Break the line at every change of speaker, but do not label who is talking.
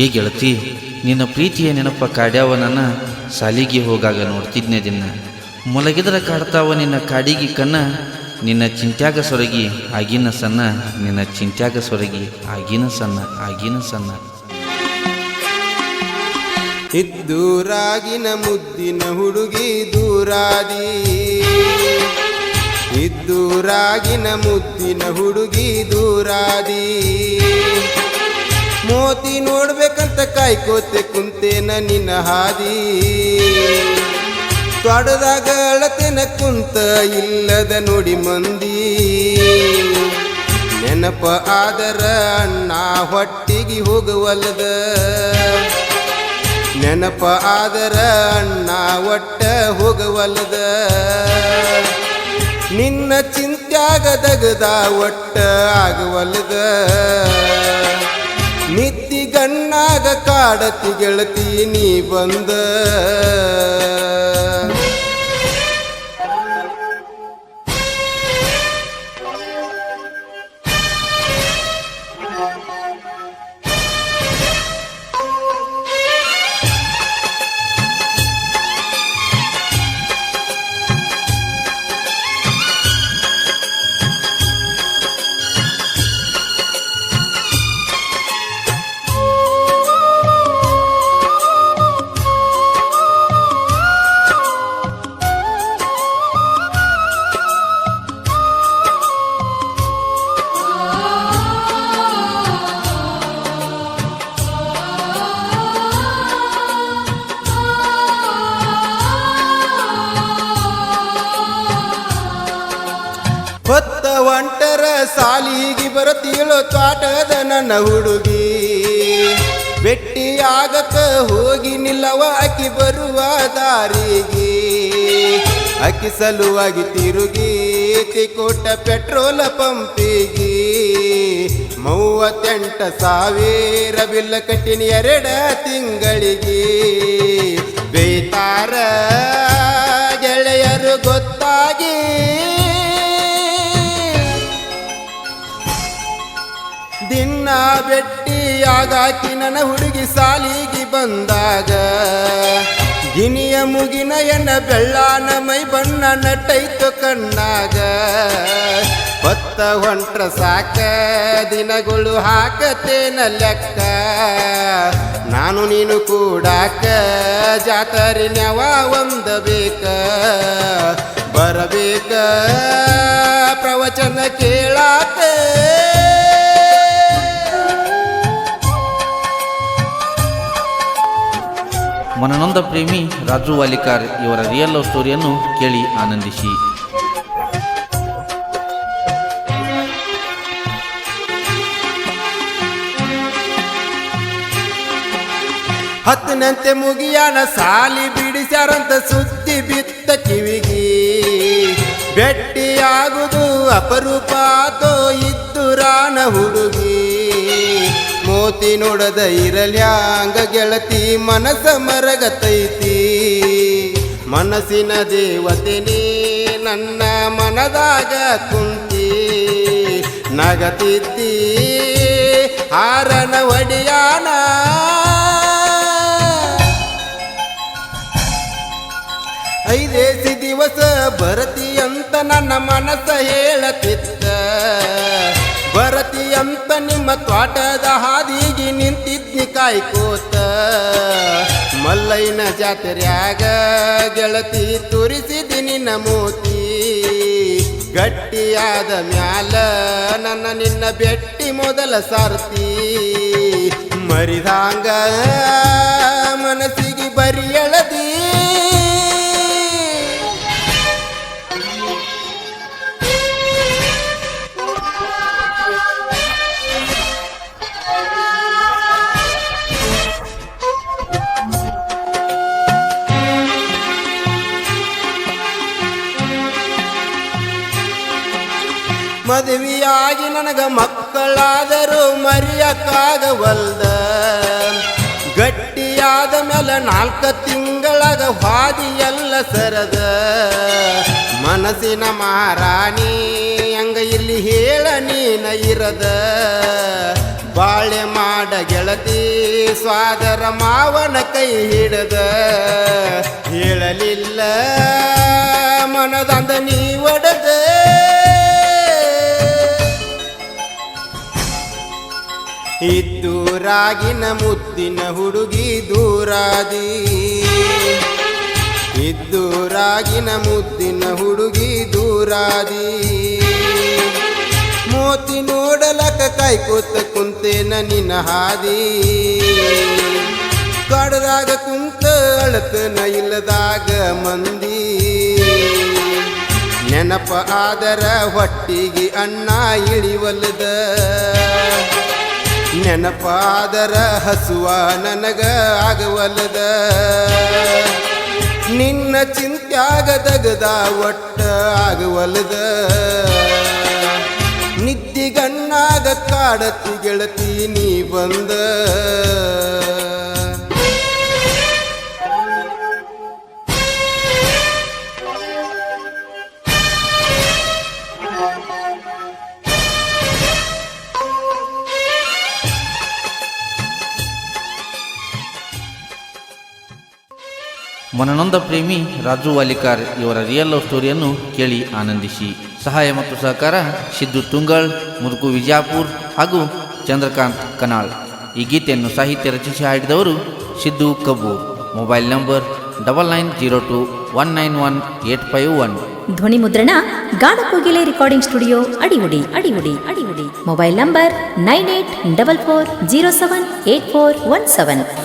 ಏ ಗೆಳತಿ, ನಿನ್ನ ಪ್ರೀತಿಯ ನೆನಪ ಕಾಡ್ಯಾವ ನನ್ನ ಸಾಲಿಗೆ ಹೋಗಾಗ ನೋಡ್ತಿದ್ನೆ ದಿನ. ಮೊಲಗಿದ್ರ ಕಾಡ್ತಾವ ನಿನ್ನ ಕಾಡಿಗೆ ಕನ್ನ, ನಿನ್ನ ಚಿಂತ್ಯಾಗ ಸೊರಗಿ ಆಗಿನ ಸಣ್ಣ, ನಿನ್ನ ಚಿಂತ್ಯಾಗ ಸೊರಗಿ ಆಗಿನ ಸಣ್ಣ ಆಗಿನ ಸಣ್ಣ.
ಇದ್ದೂರಾಗಿನ ಮುದ್ದಿನ ಹುಡುಗಿ ದೂರಾದಿ, ಇದ್ದೂರಾಗಿನ ಮುದ್ದಿನ ಹುಡುಗಿ ದೂರಾದಿ. ಮೋತಿ ನೋಡ್ಬೇಕಂತ ಕಾಯ್ಕೋತೆ ಕುಂತೇನ ನಿನ್ನ ಹಾದಿ. ತ್ವಾಡದಾಗ ಅಳತೆನ ಕುಂತ ಇಲ್ಲದ ನೋಡಿ ಮಂದಿ. ನೆನಪ ಆದರ ಅಣ್ಣ ಹೊಟ್ಟಿಗೆ ಹೋಗುವಲ್ಲದ, ನೆನಪ ಆದರ ಅಣ್ಣ ಒಟ್ಟ ಹೋಗುವಲ್ಲದ. ನಿನ್ನ ಚಿಂತ್ಯಾಗ ದಗದ ಒಟ್ಟ ಆಗುವಲ್ಲದ. ನಿತ್ತಿ ಗಣ್ಣಾಗ ಕಾಡತಿ ಗೆಳತಿ ನೀ ಬಂದ. ಹೊತ್ತ ಒಂಟರ ಸಾಲಿಗೆ ಬರತೀಳೋ ತ್ವಾಟದ ನನ್ನ ಹುಡುಗಿ. ಭೆಟ್ಟಿಯಾಗಕ ಹೋಗಿ ನಿಲ್ಲವ ಅಕ್ಕಿ ಬರುವ ದಾರಿಗೆ. ಅಕ್ಕಿ ಸಲುವಾಗಿ ತಿರುಗಿ ತಿಕೋಟ ಪೆಟ್ರೋಲ ಪಂಪಿಗೆ. 38,000 ಬಿಲ್ಲ ಕಟ್ಟಿನಿ 2 ತಿಂಗಳಿಗೆ. ಬೇತಾರ ಗೆಳೆಯರು ಗೊತ್ತಾಗಿ, ದಿನ ಭೆಟ್ಟಿಯಾಗಾಕಿ ನನ್ನ ಹುಡುಗಿ ಸಾಲಿಗೆ ಬಂದಾಗ. ಗಿನಿಯ ಮುಗಿನ ಎನ್ನ ಬೆಳ್ಳಾನ ಮೈ ಬಣ್ಣ ನಟೈತು ಕಣ್ಣಾಗ. ಹೊತ್ತ ಹೊಂಟ್ರ ಸಾಕ ದಿನಗಳು ಹಾಕತೇನ ಲೆಕ್ಕ. ನಾನು ನೀನು ಕೂಡಾಕ ಜಾತರಿನ್ಯವ ಒಂದಬೇಕ. ಬರಬೇಕ ಪ್ರವಚನ ಕೇಳಾಕ.
ಮನನೊಂದ ಪ್ರೇಮಿ ರಾಜು ವಾಲಿಕಾರ್ ಇವರ ರಿಯಲ್ ಲವ್ ಸ್ಟೋರಿಯನ್ನು ಕೇಳಿ ಆನಂದಿಸಿ.
ಹತ್ತನಂತೆ ಮುಗಿಯಾನ ಸಾಲಿ ಬಿಡಿಸ್ಯಾರಂತ ಸುದ್ದಿ ಬಿತ್ತ ಕಿವಿಗಿ. ಭೆಟ್ಟಿಯಾಗುದು ಅಪರೂಪ ಆತೋ ಇದ್ದುರಾನ ಹುಡುಗಿ. ಮೋತಿ ನೋಡದ ಇರಲ್ಯಾಂಗ ಗೆಳತಿ ಮನಸ ಮರಗತೈತಿ. ಮನಸ್ಸಿನ ದೇವತೆನೇ ನನ್ನ ಮನದಾಗ ಕುಂತಿ. ನಗತಿದ್ದಿ ಹಾರನ ಒಡಿಯಾನ. ಐದೇಸಿ ದಿವಸ ಬರತಿ ಅಂತ ನನ್ನ ಮನಸ್ಸ ಹೇಳತಿತ್ತ. ಬರತಿ ಅಂತ ನಿಮ್ಮ ತ್ವಾಟದ ಹಾದಿಗೆ ನಿಂತಿದ್ನಿ ಕಾಯ್ಕೋತ. ಮಲ್ಲಯ್ಯನ ಜಾತ್ರ್ಯಾಗ ಗೆಳತಿ ತುರಿಸಿದಿ ನಿನ್ನ ಮೋತಿ. ಗಟ್ಟಿಯಾದ ಮ್ಯಾಲ ನನ್ನ ನಿನ್ನ ಭೆಟ್ಟಿ ಮೊದಲ ಸಾರ್ತಿ. ಮರಿದಾಂಗ ಮನಸ್ಸಿಗೆ ಬರಿ ಎಳದಿ. ಮದುವೆಯಾಗಿ ನನಗ ಮಕ್ಕಳಾದರೂ ಮರೆಯಕ್ಕಾಗವಲ್ದ. ಗಟ್ಟಿಯಾದ ಮೇಲೆ 4 ತಿಂಗಳಾಗ ಹಾದಿ ಎಲ್ಲ ಸರದ. ಮನಸ್ಸಿನ ಮಹಾರಾಣಿ ಹಂಗ ಇಲ್ಲಿ ಹೇಳ ನೀನ ಇರದ. ಬಾಳೆ ಮಾಡ ಗೆಳತಿ ಸ್ವಾದರ ಮಾವನ ಕೈ ಹಿಡದ ಹೇಳಲಿಲ್ಲ ಮನದಂದ ನೀ ಒಡೆದ ಇದ್ದೂರಾಗಿನ ಮುದ್ದಿನ ಹುಡುಗಿ ದೂರಾದಿ ಇದ್ದೂರಾಗಿನ ಮುದ್ದಿನ ಹುಡುಗಿ ದೂರಾದಿ ಮೋತಿ ನೋಡಲಕ ಕಾಯ್ಕೋತ ಕುಂತೇನ ನಿನ್ನ ಹಾದಿ ಕಾಡದಾಗ ಕುಂತ ಅಳತನ ಇಲ್ಲದಾಗ ಮಂದಿ ನೆನಪ ಆದರ ಹೊಟ್ಟಿಗೆ ಅನ್ನ ಇಳಿವಲ್ಲದ ನೆನಪಾದರ ಹಸುವ ನನಗ ಆಗವಲ್ಲದ ನಿನ್ನ ಚಿಂತ್ಯಾಗದಗದ ಒಟ್ಟ ಆಗವಲ್ಲದ ನಿದ್ದಿಗಣ್ಣಾಗ ಕಾಡತಿ ಗೆಳತಿ ನೀ ಬಂದ
ಮನನೊಂದ ಪ್ರೇಮಿ ರಾಜು ವಾಲಿಕಾರ್ ಇವರ ರಿಯಲ್ ಲವ್ ಸ್ಟೋರಿಯನ್ನು ಕೇಳಿ ಆನಂದಿಸಿ. ಸಹಾಯ ಮತ್ತು ಸಹಕಾರ ಸಿದ್ದು ತುಂಗಳ್, ಮುದುಕು ವಿಜಾಪುರ್ ಹಾಗೂ ಚಂದ್ರಕಾಂತ್ ಕನಾಳ್. ಈ ಗೀತೆಯನ್ನು ಸಾಹಿತ್ಯ ರಚಿಸಿ ಹಾಡಿದವರು ಸಿದ್ದು ಕಬ್ಬೂರ್. Mobile number 9931918551.
ಧ್ವನಿ ಮುದ್ರಣ Ganakogile recording studio, Adivudi. Mobile number 9844078417.